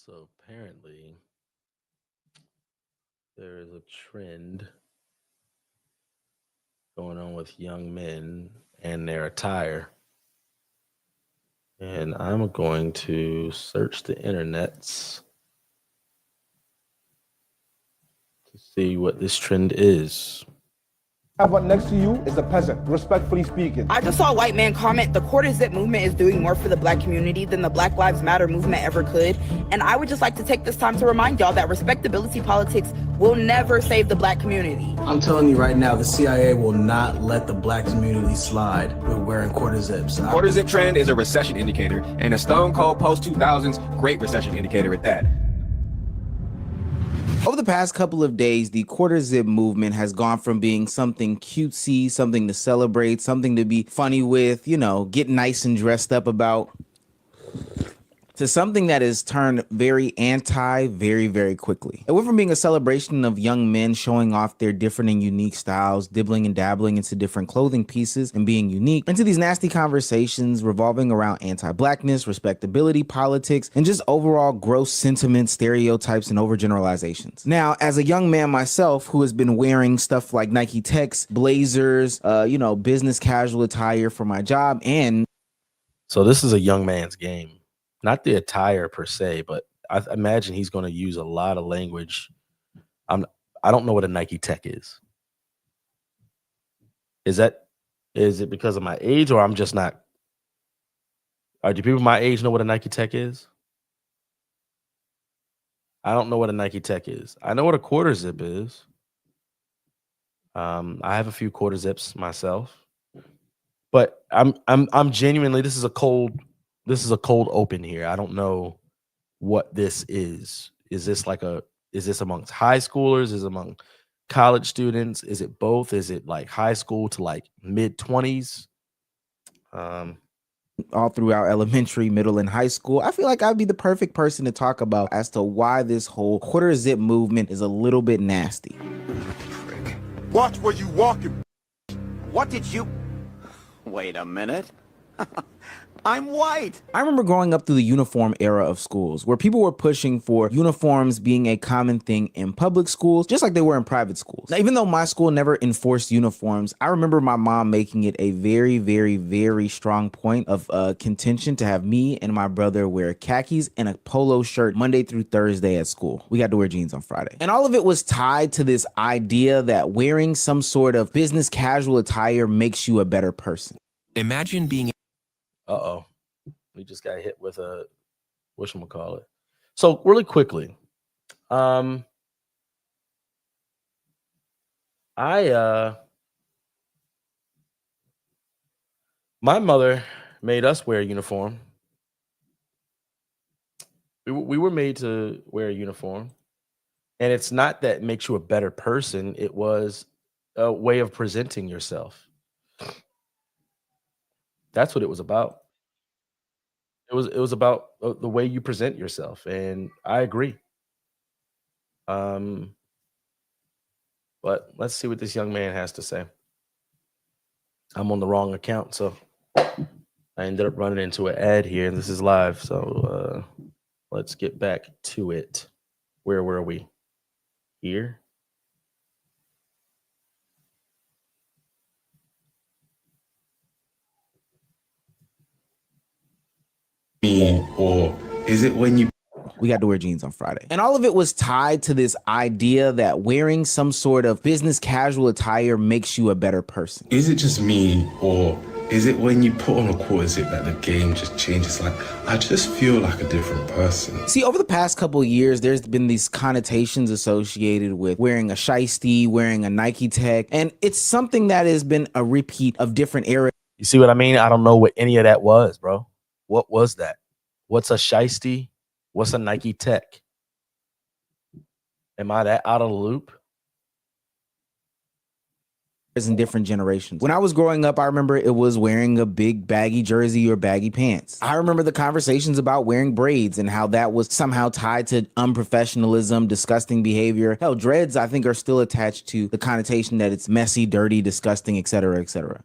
So apparently, there is a trend going on with young men and their attire. And I'm going to search the internets to see what this trend is. Have one next to you is a peasant, respectfully speaking. I just saw a white man comment, the Quarter Zip movement is doing more for the black community than the Black Lives Matter movement ever could. And I would just like to take this time to remind y'all that respectability politics will never save the black community. I'm telling you right now, the CIA will not let the black community slide with wearing quarter zips. Quarter zip trend is a recession indicator, and a stone cold post-2000s great recession indicator at that. Over the past couple of days, the quarter zip movement has gone from being something cutesy, something to celebrate, something to be funny with, you know, get nice and dressed up about, to something that has turned very anti very quickly. It went from being a celebration of young men showing off their different and unique styles, dibbling and dabbling into different clothing pieces and being unique, into these nasty conversations revolving around anti-blackness, respectability, politics, and just overall gross sentiments, stereotypes, and overgeneralizations. Now, as a young man myself who has been wearing stuff like Nike Techs, blazers, business casual attire for my job, and So this is a young man's game. Not the attire per se, but I imagine he's going to use a lot of language. I don't know what a Nike Tech is. Is it because of my age, or I'm just not? Do people my age know what a Nike Tech is? I don't know what a Nike Tech is. I know what a quarter zip is. I have a few quarter zips myself, but I'm genuinely, this is a cold open here. I don't know what this is. Is this amongst high schoolers? Is it among college students? Is it both? Is it like high school to like mid-20s? all throughout elementary, middle, and high school. I feel like I'd be the perfect person to talk about as to why this whole quarter zip movement is a little bit nasty. Watch where you walking. What did you... Wait a minute. I'm white. I remember growing up through the uniform era of schools where people were pushing for uniforms being a common thing in public schools, just like they were in private schools. Now, even though my school never enforced uniforms, I remember my mom making it a very strong point of contention to have me and my brother wear khakis and a polo shirt Monday through Thursday at school. We got to wear jeans on Friday. And all of it was tied to this idea that wearing some sort of business casual attire makes you a better person. Imagine being... Uh-oh. We just got hit with a whatchamacallit. So really quickly, my mother made us wear a uniform. We were made to wear a uniform. And it's not that it makes you a better person. It was a way of presenting yourself. That's what it was about. It was about the way you present yourself, and I agree. But let's see what this young man has to say. I'm on the wrong account, so I ended up running into an ad here, and this is live. So let's get back to it. Where were we? Here. Or is it when you... We got to wear jeans on Friday. And all of it was tied to this idea that wearing some sort of business casual attire makes you a better person. Is it just me, or is it when you put on a quarter zip that the game just changes? Like, I just feel like a different person. See, over the past couple of years, there's been these connotations associated with wearing a shiesty, wearing a Nike Tech, and it's something that has been a repeat of different eras. You see what I mean? I don't know what any of that was, bro. What was that? What's a shiesty? What's a Nike Tech? Am I that out of the loop? In different generations. When I was growing up, I remember it was wearing a big baggy jersey or baggy pants. I remember the conversations about wearing braids and how that was somehow tied to unprofessionalism, disgusting behavior. Hell, dreads, I think, are still attached to the connotation that it's messy, dirty, disgusting, etc., etc.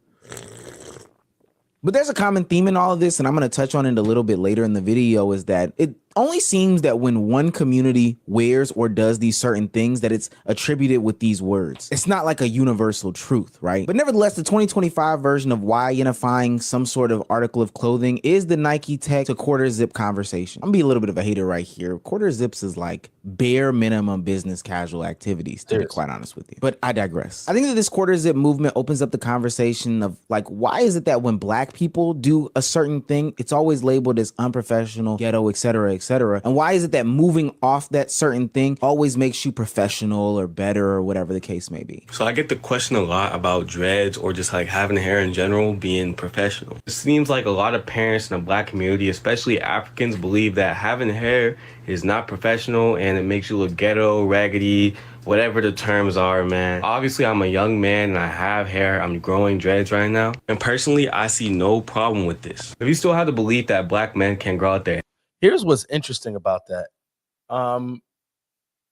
But there's a common theme in all of this, and I'm going to touch on it a little bit later in the video, is that Only seems that when one community wears or does these certain things that it's attributed with these words. It's not like a universal truth, right? But nevertheless, the 2025 version of why identifying some sort of article of clothing is the Nike Tech to quarter zip conversation. I'm gonna be a little bit of a hater right here. Quarter zips is like bare minimum business casual activities, to be quite honest with you. But I digress. I think that this quarter zip movement opens up the conversation of like, why is it that when black people do a certain thing, it's always labeled as unprofessional, ghetto, etc., etc. And why is it that moving off that certain thing always makes you professional or better or whatever the case may be? So I get the question a lot about dreads or just like having hair in general being professional. It seems like a lot of parents in the black community, especially Africans, believe that having hair is not professional and it makes you look ghetto, raggedy, whatever the terms are, man. Obviously, I'm a young man and I have hair. I'm growing dreads right now. And personally, I see no problem with this. If you still have the belief that black men can grow out their hair. Here's what's interesting about that.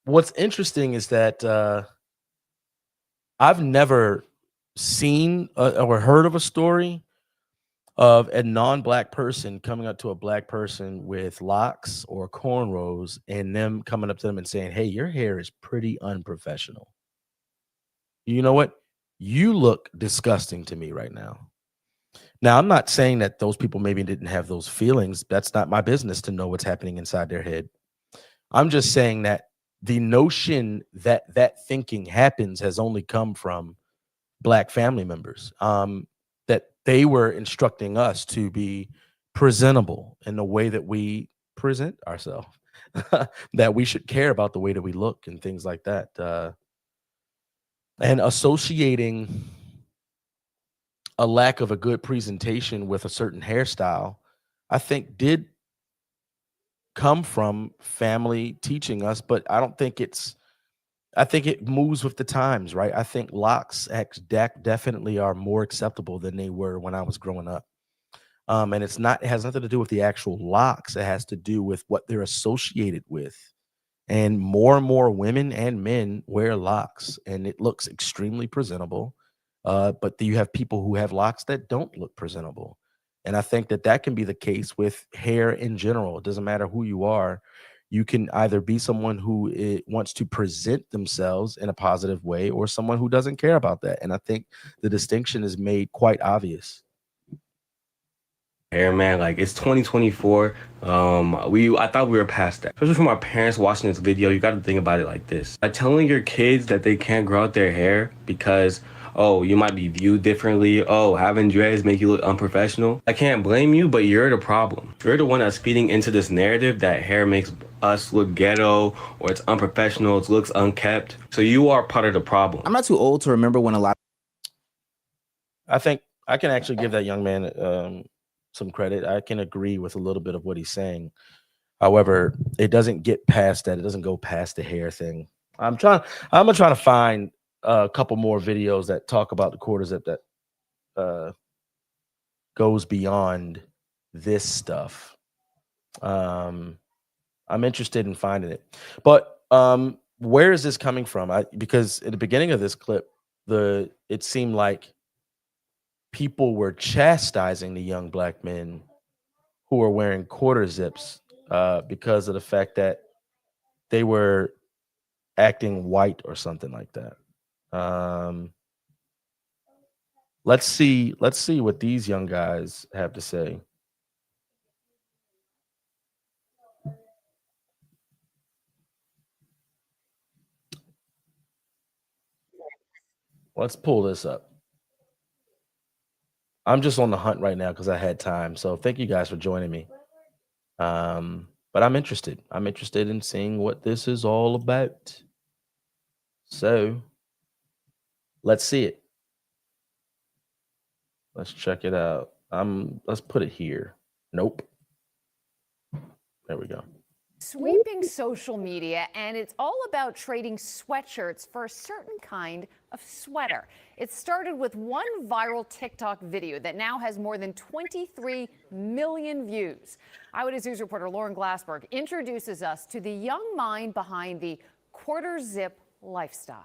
What's interesting is that I've never seen or heard of a story of a non-black person coming up to a black person with locks or cornrows and them coming up to them and saying, hey, your hair is pretty unprofessional. You know what? You look disgusting to me right now. Now, I'm not saying that those people maybe didn't have those feelings. That's not my business to know what's happening inside their head. I'm just saying that the notion that that thinking happens has only come from black family members. That they were instructing us to be presentable in the way that we present ourselves, that we should care about the way that we look and things like that. And associating a lack of a good presentation with a certain hairstyle, I think did come from family teaching us, but I don't think I think it moves with the times, right? I think locks definitely are more acceptable than they were when I was growing up. And it has nothing to do with the actual locks. It has to do with what they're associated with. And more women and men wear locks, and it looks extremely presentable. But you have people who have locks that don't look presentable. And I think that can be the case with hair in general. It doesn't matter who you are. You can either be someone who wants to present themselves in a positive way or someone who doesn't care about that. And I think the distinction is made quite obvious. Hair, man, like it's 2024. I thought we were past that. Especially for my parents watching this video, you got to think about it like this. By telling your kids that they can't grow out their hair because, oh, you might be viewed differently. Oh, having dreads make you look unprofessional. I can't blame you, but you're the problem. You're the one that's feeding into this narrative that hair makes us look ghetto or it's unprofessional, it looks unkept. So you are part of the problem. I'm not too old to remember when a lot. I think I can actually give that young man some credit. I can agree with a little bit of what he's saying. However, it doesn't get past that. It doesn't go past the hair thing. I'm gonna try to find a couple more videos that talk about the quarter zip that goes beyond this stuff. I'm interested in finding it. But where is this coming from? Because at the beginning of this clip, it seemed like people were chastising the young black men who were wearing quarter zips because of the fact that they were acting white or something like that. Let's see what these young guys have to say. Let's pull this up. I'm just on the hunt right now because I had time. So thank you guys for joining me. But I'm interested. I'm interested in seeing what this is all about. So let's see it. Let's check it out. Let's put it here. Nope. There we go. Sweeping social media, and it's all about trading sweatshirts for a certain kind of sweater. It started with one viral TikTok video that now has more than 23 million views. Eyewitness News reporter Lauren Glassberg introduces us to the young mind behind the quarter zip lifestyle.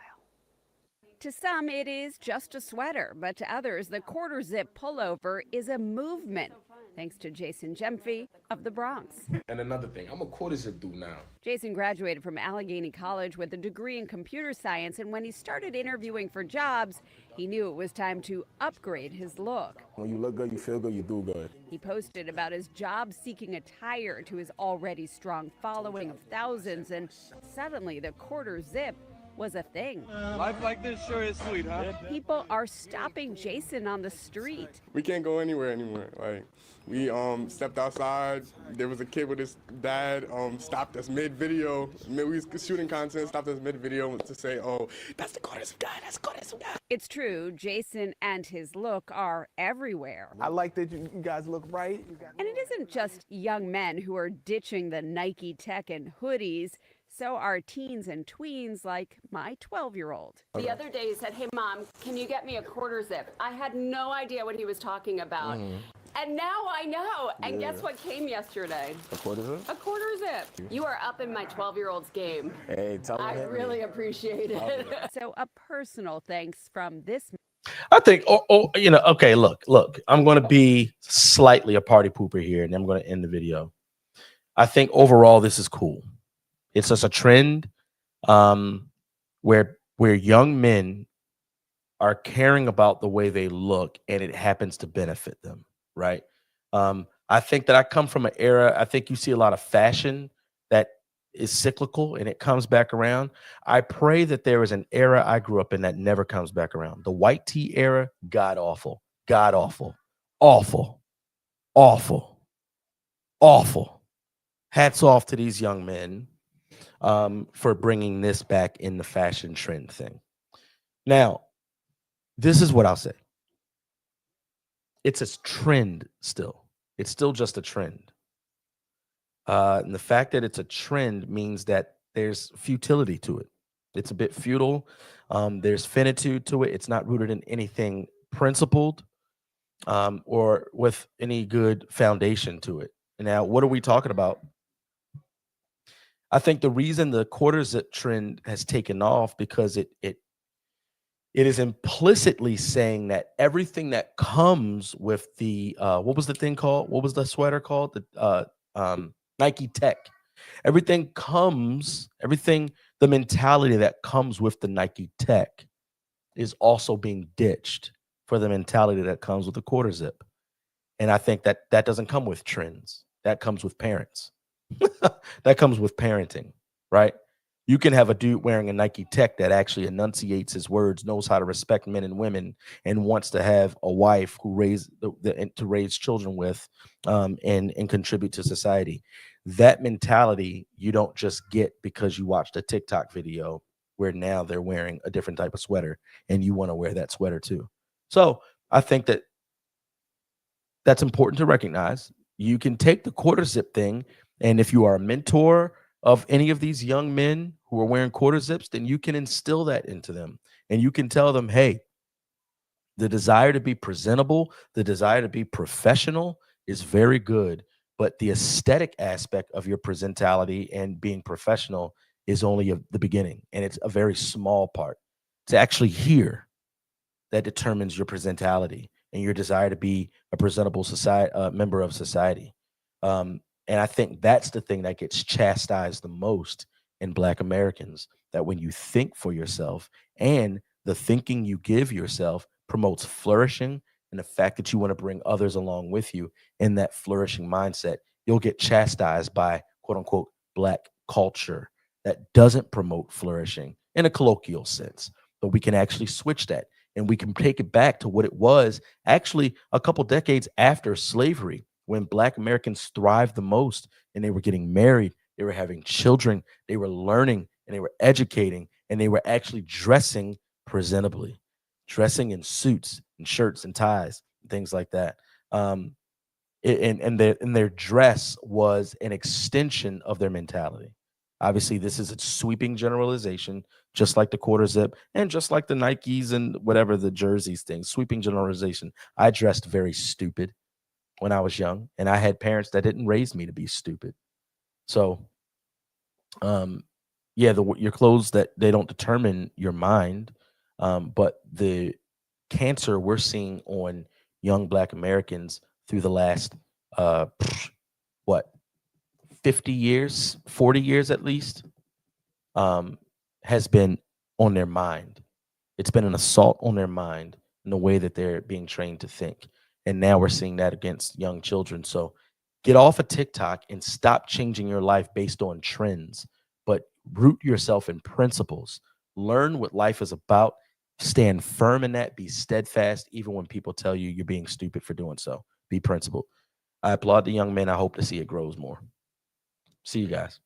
To some, it is just a sweater, but to others, the quarter zip pullover is a movement. thanks to Jason Gemfy of the Bronx. And another thing, I'm a quarter zip dude now. Jason graduated from Allegheny College with a degree in computer science, and when he started interviewing for jobs, he knew it was time to upgrade his look. When you look good, you feel good, you do good. He posted about his job-seeking attire to his already strong following of thousands, and suddenly the quarter zip was a thing. Life like this sure is sweet, huh? People are stopping Jason on the street. We can't go anywhere anymore. Like, we stepped outside. There was a kid with his dad stopped us mid-video. We was shooting content, stopped us mid-video to say, oh, that's the quarter zip guy, that's the quarter zip guy. It's true, Jason and his look are everywhere. I like that you guys look right. And it isn't just young men who are ditching the Nike tech and hoodies. So are teens and tweens like my 12-year-old. The other day he said, hey, Mom, can you get me a quarter zip? I had no idea what he was talking about. And now I know. And guess what came yesterday? A quarter zip? A quarter zip. You are up in my 12-year-old's game. Hey, tell I really appreciate it. So a personal thanks from this. I think, okay, look, I'm going to be slightly a party pooper here, and I'm going to end the video. I think overall this is cool. It's just a trend where young men are caring about the way they look, and it happens to benefit them, right? I think that I come from an era, I think you see a lot of fashion that is cyclical and it comes back around. I pray that there is an era I grew up in that never comes back around. The white tee era, god awful, awful. Hats off to these young men for bringing this back in the fashion trend thing. Now, this is what I'll say. It's a trend still. It's still just a trend. And the fact that it's a trend means that there's futility to it. It's a bit futile. There's finitude to it. It's not rooted in anything principled or with any good foundation to it. Now, what are we talking about? I think the reason the quarter zip trend has taken off because it is implicitly saying that everything that comes with the what was the thing called? What was the sweater called? The Nike Tech. The mentality that comes with the Nike Tech is also being ditched for the mentality that comes with the quarter zip. And I think that doesn't come with trends. That comes with parents. That comes with parenting, right? You can have a dude wearing a Nike Tech that actually enunciates his words, knows how to respect men and women, and wants to have a wife who to raise children with, and contribute to society. That mentality you don't just get because you watched a TikTok video where now they're wearing a different type of sweater and you want to wear that sweater too. So I think that's important to recognize. You can take the quarter zip thing, and if you are a mentor of any of these young men who are wearing quarter zips, then you can instill that into them. And you can tell them, hey, the desire to be presentable, the desire to be professional is very good, but the aesthetic aspect of your presentality and being professional is only the beginning. And it's a very small part. To actually hear that determines your presentality and your desire to be a presentable member of society. And I think that's the thing that gets chastised the most in Black Americans, that when you think for yourself and the thinking you give yourself promotes flourishing and the fact that you want to bring others along with you in that flourishing mindset, you'll get chastised by quote unquote Black culture that doesn't promote flourishing in a colloquial sense. But we can actually switch that and we can take it back to what it was actually a couple decades after slavery, when Black Americans thrived the most and they were getting married, they were having children, they were learning and they were educating, and they were actually dressing presentably, dressing in suits and shirts and ties and things like that. And their dress was an extension of their mentality. Obviously, this is a sweeping generalization, just like the quarter zip and just like the Nikes and whatever the jerseys thing, sweeping generalization. I dressed very stupid when I was young, and I had parents that didn't raise me to be stupid. So, your clothes, that they don't determine your mind, but the cancer we're seeing on young Black Americans through the last what, 50 years, 40 years at least, has been on their mind. It's been an assault on their mind in the way that they're being trained to think. And now we're seeing that against young children. So get off of TikTok and stop changing your life based on trends, but root yourself in principles. Learn what life is about. Stand firm in that. Be steadfast, even when people tell you you're being stupid for doing so. Be principled. I applaud the young men. I hope to see it grows more. See you guys.